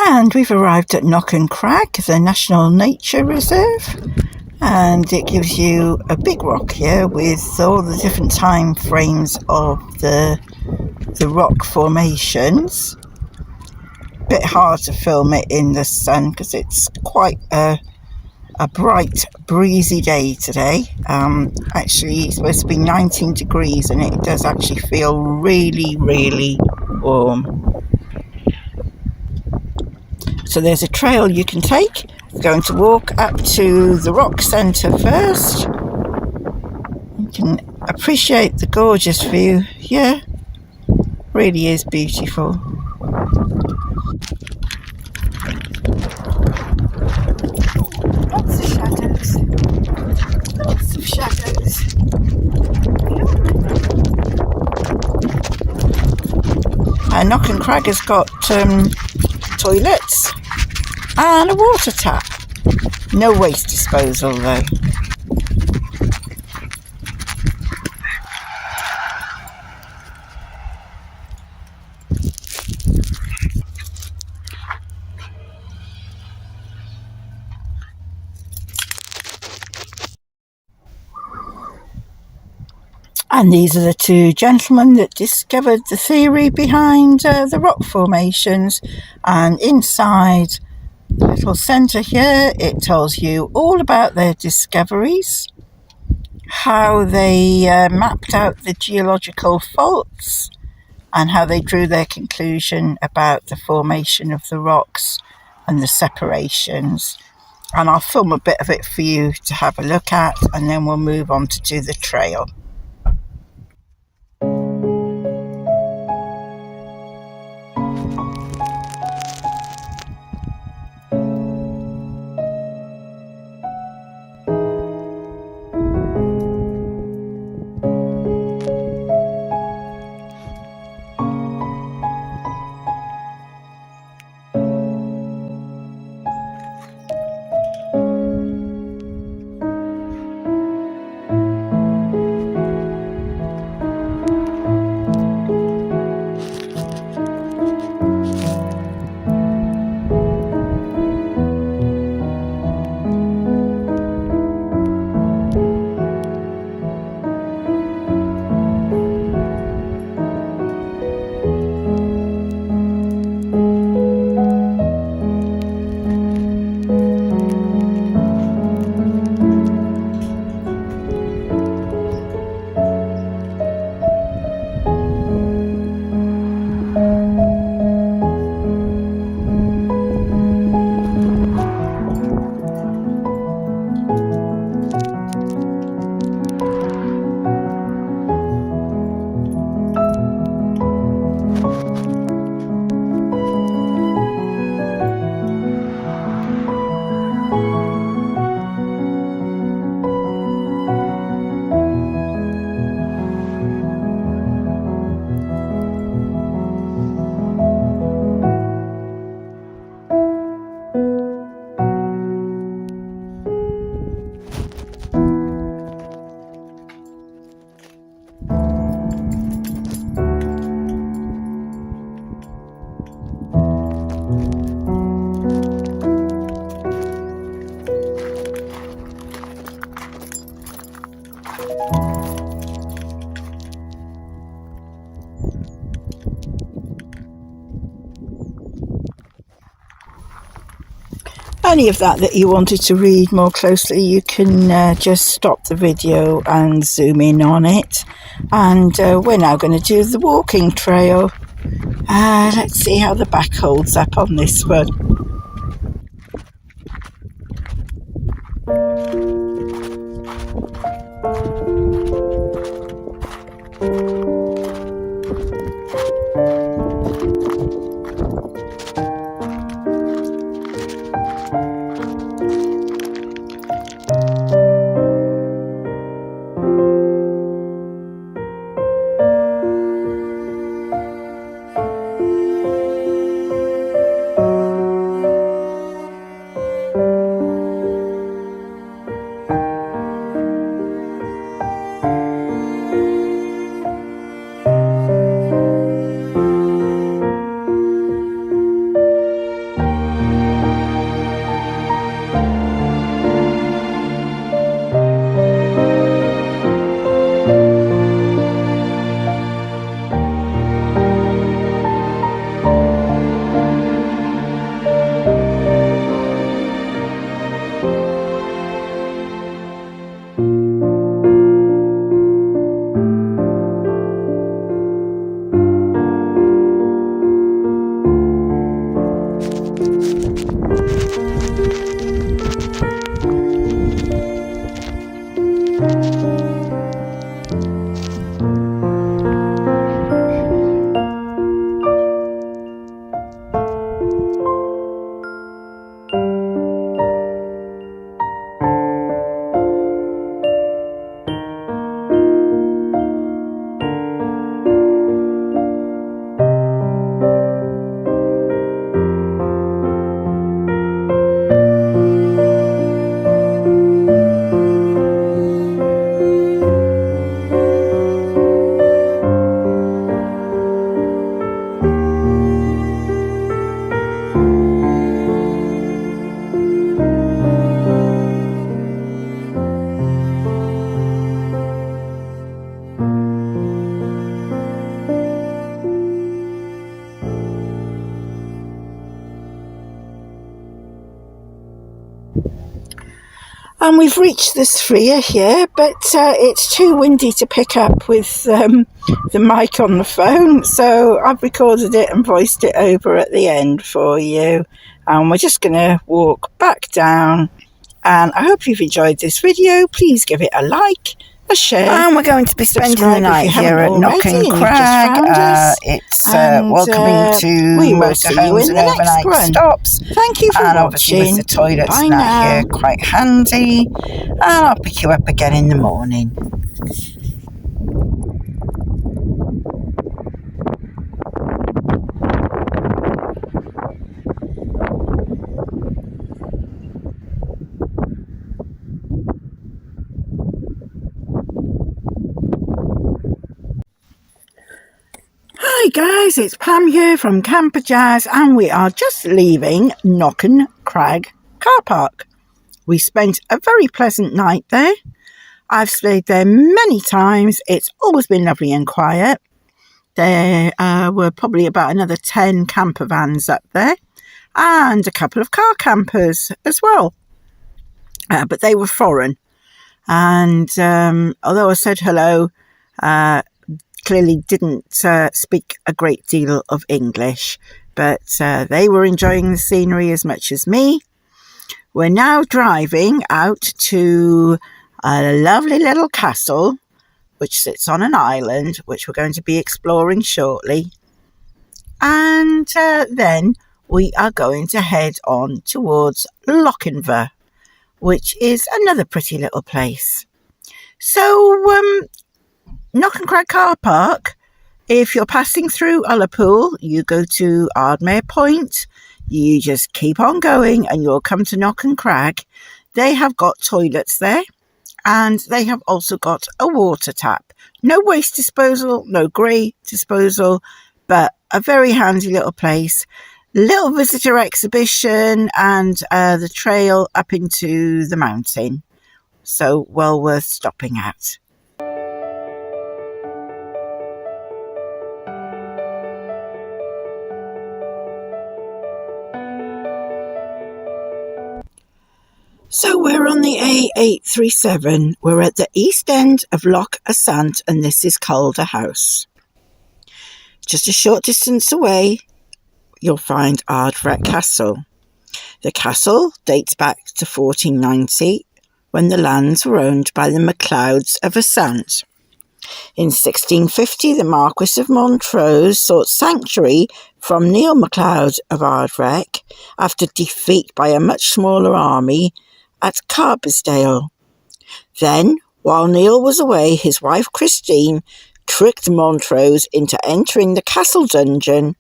And we've arrived at Crag, the National Nature Reserve, and it gives you a big rock here with all the different time frames of the rock formations. Bit hard to film it in the sun because it's quite a bright breezy day today. Actually it's supposed to be 19 degrees and it does actually feel really warm. So there's a trail you can take. We're going to walk up to the rock centre first. You can appreciate the gorgeous view here. Really is beautiful. Lots of shadows. Lots of shadows. And Crag has got toilets and a water tap. No waste disposal though. And these are the two gentlemen that discovered the theory behind the rock formations. And inside the little centre here, it tells you all about their discoveries, how they mapped out the geological faults, and how they drew their conclusion about the formation of the rocks and the separations. And I'll film a bit of it for you to have a look at, and then we'll move on to do the trail. Any of that you wanted to read more closely, you can just stop the video and zoom in on it. And we're now going to do the walking trail. Let's see how the back holds up on this one. And we've reached the Stria here, but it's too windy to pick up with the mic on the phone, so I've recorded it and voiced it over at the end for you. And we're just going to walk back down, and I hope you've enjoyed this video. Please give it a like, a share, and we're going to be spending the night here at Knockin Crag. It's welcoming to motorhomes and overnight stops. Thank you for and watching. Obviously with the toilets Bye and that now. here quite handy, and I'll pick you up again in the morning. Hi guys, it's Pam here from Camper Jazz, and we are just leaving Knockin Crag car park. We spent a very pleasant night there. I've stayed there many times. It's always been lovely and quiet. There were probably about another 10 camper vans up there, and a couple of car campers as well. But they were foreign. And although I said hello, clearly didn't speak a great deal of English, but they were enjoying the scenery as much as me. We're now driving out to a lovely little castle which sits on an island, which we're going to be exploring shortly. And then we are going to head on towards Lochinver, which is another pretty little place. So Knockin Crag car park, if you're passing through Ullapool, you go to Ardmere Point, you just keep on going and you'll come to Knockin Crag. They have got toilets there, and they have also got a water tap. No waste disposal, no grey disposal, but a very handy little place. Little visitor exhibition and the trail up into the mountain. So well worth stopping at. So we're on the A837. We're at the east end of Loch Asant, and this is Calder House. Just a short distance away, you'll find Ardrech Castle. The castle dates back to 1490, when the lands were owned by the MacLeods of Asant. In 1650, the Marquis of Montrose sought sanctuary from Neil MacLeod of Ardrech after defeat by a much smaller army at Carbisdale. Then, while Neil was away, his wife Christine tricked Montrose into entering the castle dungeon.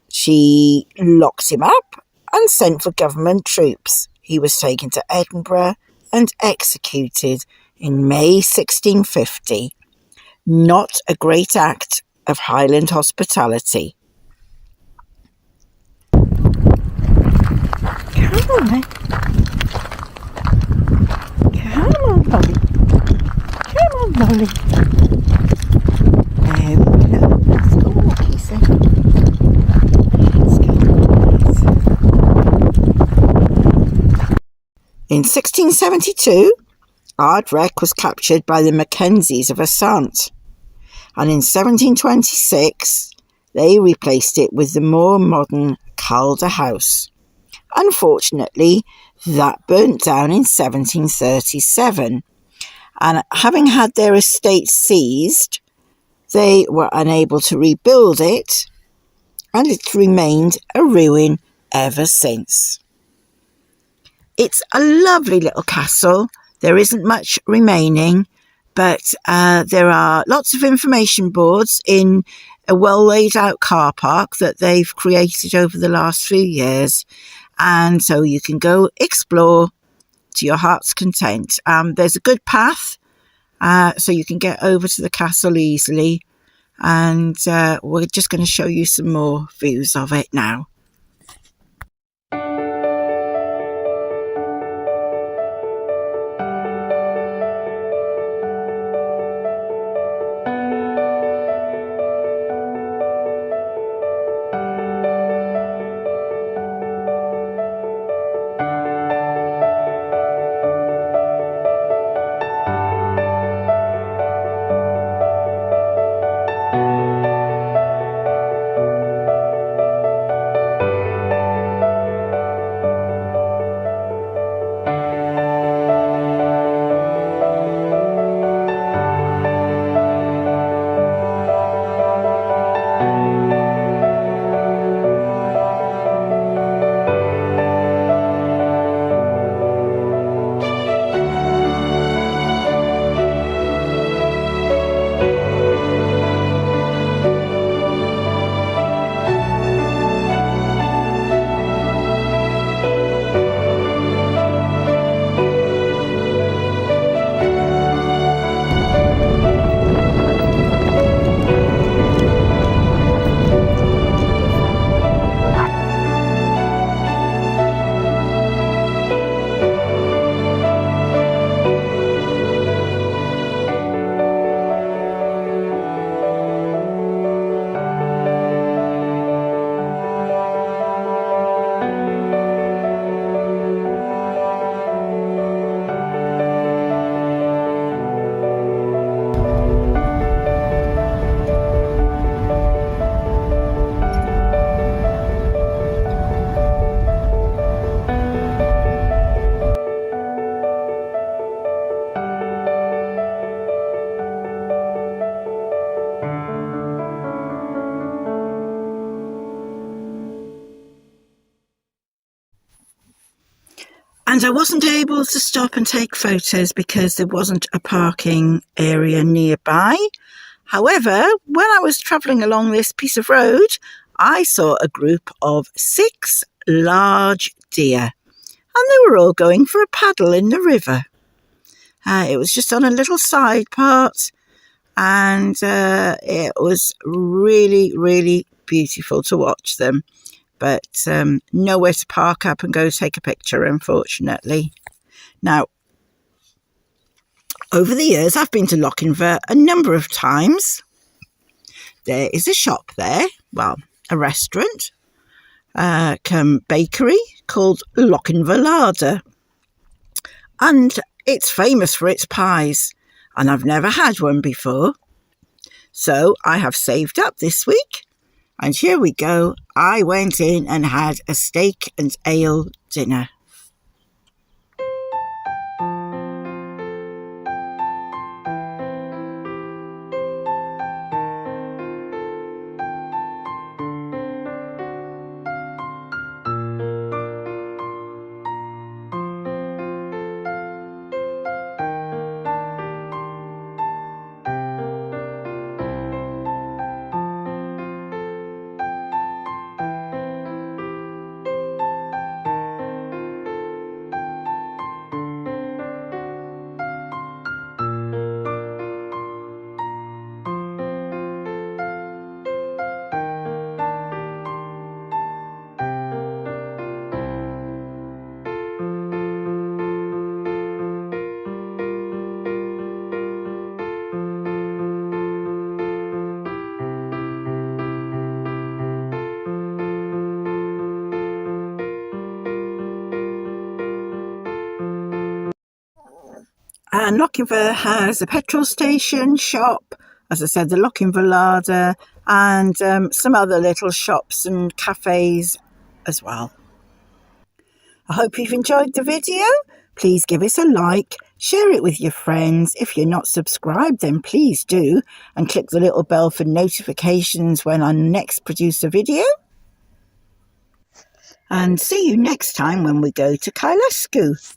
She locked him up and sent for government troops. He was taken to Edinburgh and executed in May 1650. Not a great act of Highland hospitality. Come on, then. Come on, Molly. Come on, Molly. There we go. Let's go walk, Kissy. Let's go. In 1672, Ardrech was captured by the Mackenzies of Asant, and in 1726, they replaced it with the more modern Calder House. Unfortunately, that burnt down in 1737, and having had their estate seized, they were unable to rebuild it, and it's remained a ruin ever since. It's a lovely little castle. There isn't much remaining, but there are lots of information boards in a well laid out car park that they've created over the last few years. And so you can go explore to your heart's content. There's a good path, so you can get over to the castle easily. And we're just going to show you some more views of it now. And I wasn't able to stop and take photos because there wasn't a parking area nearby. However, when I was travelling along this piece of road, I saw a group of 6 large deer, and they were all going for a paddle in the river. It was just on a little side part, and it was really, really beautiful to watch them. But nowhere to park up and go take a picture, unfortunately. Now, over the years, I've been to Lochinver a number of times. There is a shop there, well, a restaurant, come bakery called Lochinver Larder. And it's famous for its pies, and I've never had one before. So I have saved up this week, and here we go. I went in and had a steak and ale dinner. And Lochinver has a petrol station, shop, as I said, the Lochinver Larder, and some other little shops and cafes as well. I hope you've enjoyed the video. Please give us a like, share it with your friends. If you're not subscribed, then please do, and click the little bell for notifications when I next produce a video. And see you next time when we go to Kailasku.